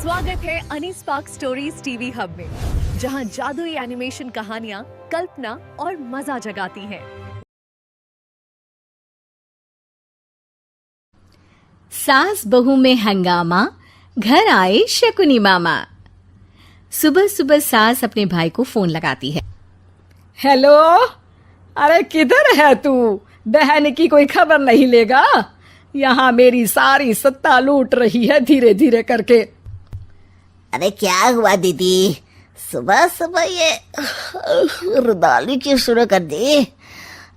स्वागत है अनी स्पार्क स्टोरीज टीवी हब में, जहां जादुई एनिमेशन कहानियां कल्पना और मजा जगाती हैं। सास बहू में हंगामा, घर आए शकुनी मामा। सुबह सुबह सास अपने भाई को फोन लगाती है। हेलो, अरे किधर है तू? बहन की कोई खबर नहीं लेगा? यहाँ मेरी सारी सत्ता लूट रही है धीरे धीरे करके। अरे क्या हुआ दीदी, सुबह सुबह ये रुदाली क्यों शुरू कर दी?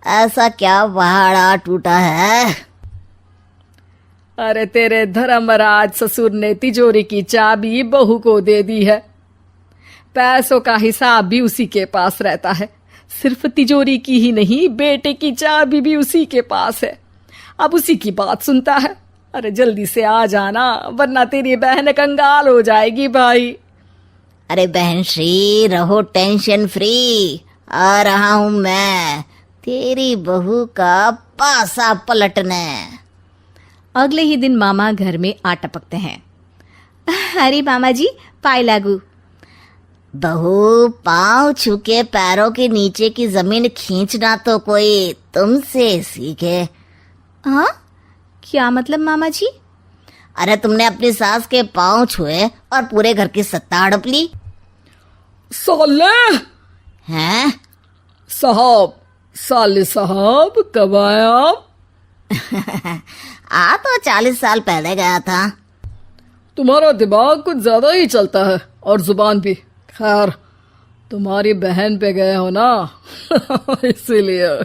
ऐसा क्या पहाड़ा टूटा है? अरे तेरे धर्मराज ससुर ने तिजोरी की चाबी बहू को दे दी है। पैसों का हिसाब भी उसी के पास रहता है। सिर्फ तिजोरी की ही नहीं, बेटे की चाबी भी उसी के पास है। अब उसी की बात सुनता है। अरे जल्दी से आ जाना, वरना तेरी बहन कंगाल हो जाएगी भाई। अरे बहन श्री, रहो टेंशन फ्री। आ रहा हूँ मैं, तेरी बहू का पासा पलटने। अगले ही दिन मामा घर में आ टपकते हैं। अरे मामा जी, पाए लागू। बहू, पाँव छू के पैरों के नीचे की जमीन खींचना तो कोई तुमसे सीखे। हाँ, क्या मतलब मामा जी? अरे तुमने अपनी सास के पाँव छुए और पूरे घर की सत्ता हड़प ली। साले हैं? साले साहब कब आए आप? आ तो 40 साल पहले गया था। तुम्हारा दिमाग कुछ ज्यादा ही चलता है और जुबान भी। खैर, तुम्हारी बहन पे गए हो ना इसीलिए।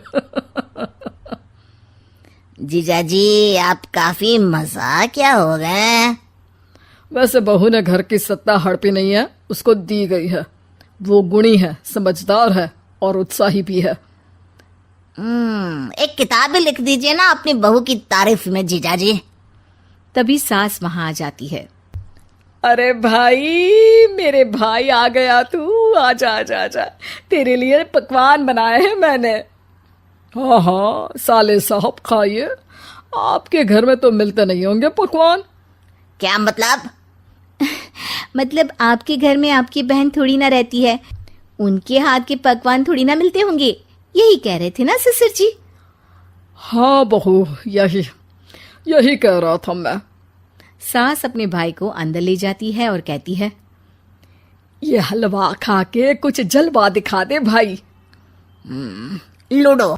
जीजाजी, आप काफी मजाकिया हो गए। वैसे बहू ने घर की सत्ता हड़पी नहीं है, उसको दी गई है। वो गुणी है, समझदार है और उत्साही भी है। एक किताब भी लिख दीजिए ना अपनी बहू की तारीफ में जीजाजी। तभी सास वहां आ जाती है। अरे भाई, मेरे भाई आ गया तू। आजा आजा आजा, तेरे लिए पकवान बनाए हैं मैंने। हाँ हाँ साले साहब, खाइए। आपके घर में तो मिलते नहीं होंगे पकवान। क्या मतलब? मतलब आपके घर में आपकी बहन थोड़ी ना रहती है, उनके हाथ के पकवान थोड़ी ना मिलते होंगे, यही कह रहे थे ना ससुर जी? हाँ बहू, यही कह रहा था मैं। सास अपने भाई को अंदर ले जाती है और कहती है, ये हलवा खा के कुछ जलवा दिखा दे भाई। लूडो?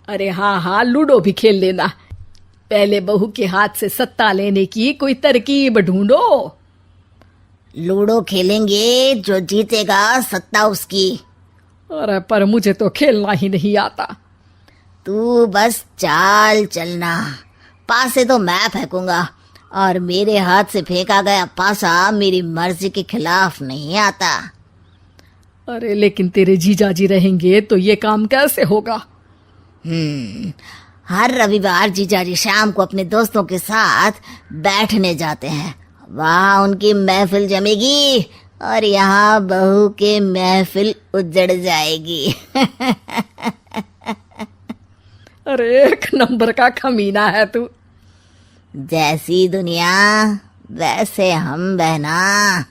अरे हाँ हाँ, लूडो भी खेल लेना। पहले बहू के हाथ से सत्ता लेने की कोई तरकीब ढूंढो। लूडो खेलेंगे, जो जीतेगा सत्ता उसकी। अरे पर मुझे तो खेलना ही नहीं आता। तू बस चाल चलना, पासे तो मैं फेंकूंगा और मेरे हाथ से फेंका गया पासा मेरी मर्जी के खिलाफ नहीं आता। अरे लेकिन तेरे जीजाजी रहेंगे तो ये काम कैसे होगा? हर रविवार जीजाजी शाम को अपने दोस्तों के साथ बैठने जाते हैं। वहाँ उनकी महफिल जमेगी और यहाँ बहू के महफिल उजड़ जाएगी। अरे एक नंबर का कमीना है तू। जैसी दुनिया वैसे हम बहना।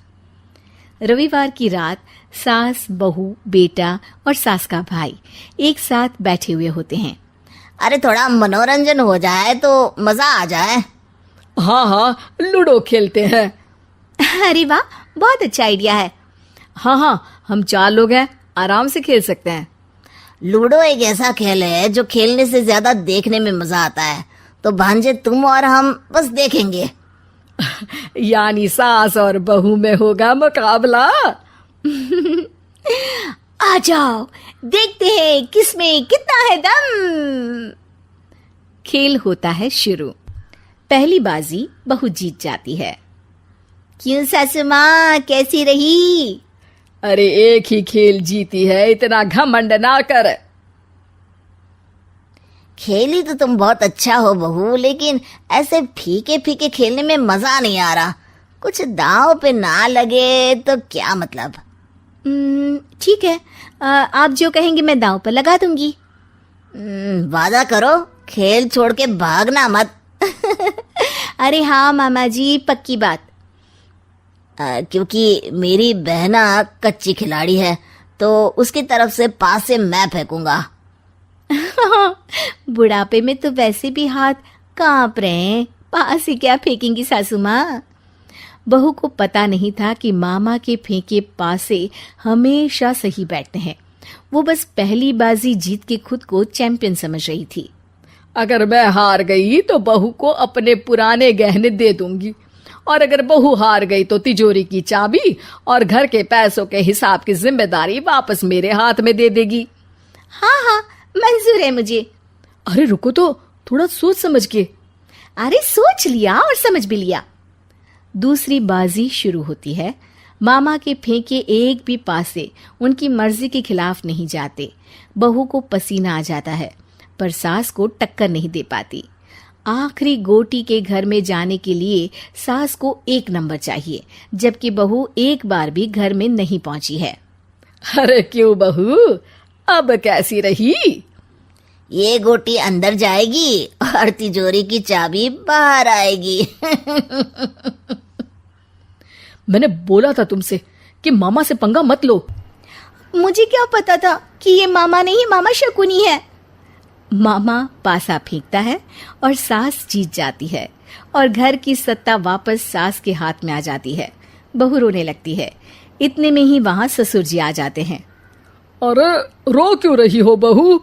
रविवार की रात सास, बहू, बेटा और सास का भाई एक साथ बैठे हुए होते हैं। अरे थोड़ा मनोरंजन हो जाए तो मजा आ जाए। हाँ हाँ, लूडो खेलते हैं। अरे वाह, बहुत अच्छा आइडिया है। हाँ हाँ, हम 4 लोग हैं, आराम से खेल सकते हैं। लूडो एक ऐसा खेल है जो खेलने से ज्यादा देखने में मजा आता है। तो भांजे तुम और हम बस देखेंगे। यानी सास और बहू में होगा मुकाबला। आ जाओ, देखते हैं किसमें कितना है दम। खेल होता है शुरू। पहली बाजी बहू जीत जाती है। क्यों सासू माँ, कैसी रही? अरे एक ही खेल जीती है, इतना घमंड ना कर। खेली तो तुम बहुत अच्छा हो बहू, लेकिन ऐसे फीके फीके खेलने में मजा नहीं आ रहा। कुछ दांव पे ना लगे तो क्या मतलब? ठीक है, आप जो कहेंगे मैं दांव पर लगा दूंगी। वादा करो, खेल छोड़ के भागना मत। अरे हाँ मामा जी, पक्की बात। क्योंकि मेरी बहना कच्ची खिलाड़ी है, तो उसकी तरफ से पास से मैं फेंकूंगा। बुढ़ापे में तो वैसे भी हाथ कांप रहे हैं, पास ही क्या फेंकेंगी सासू माँ। बहू को पता नहीं था कि मामा के फेंके पासे हमेशा सही बैठते हैं। वो बस पहली बाजी जीत के खुद को चैंपियन समझ रही थी। अगर मैं हार गई तो बहू को अपने पुराने गहने दे दूंगी, और अगर बहू हार गई तो तिजोरी की चाबी और घर के पैसों के हिसाब की जिम्मेदारी वापस मेरे हाथ में दे देगी। हाँ हाँ, मंजूर है मुझे। अरे रुको तो, थोड़ा सोच समझ के। अरे सोच लिया और समझ भी लिया। दूसरी बाजी शुरू होती है। मामा के फेंके एक भी पासे उनकी मर्जी के खिलाफ नहीं जाते। बहू को पसीना आ जाता है, पर सास को टक्कर नहीं दे पाती। आखिरी गोटी के घर में जाने के लिए सास को 1 नंबर चाहिए, जबकि बहू एक बार भी घर में नहीं पहुंची है। अरे क्यों बहू, अब कैसी रही? ये गोटी अंदर जाएगी और तिजोरी की चाबी बाहर आएगी। मैंने बोला था तुमसे कि मामा से पंगा मत लो। मुझे क्या पता था कि ये मामा नहीं, मामा शकुनी है। मामा पासा फेंकता है और सास जीत जाती है, और घर की सत्ता वापस सास के हाथ में आ जाती है। बहू रोने लगती है। इतने में ही वहां ससुर जी आ जाते हैं। अरे रो क्यों रही हो बहू?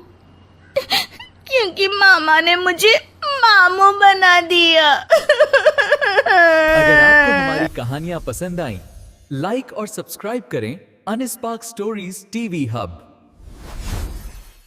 क्योंकि मामा ने मुझे मामू बना दिया। अगर आपको हमारी कहानियां पसंद आईं, लाइक और सब्सक्राइब करें अनस्पार्क स्टोरीज टीवी हब।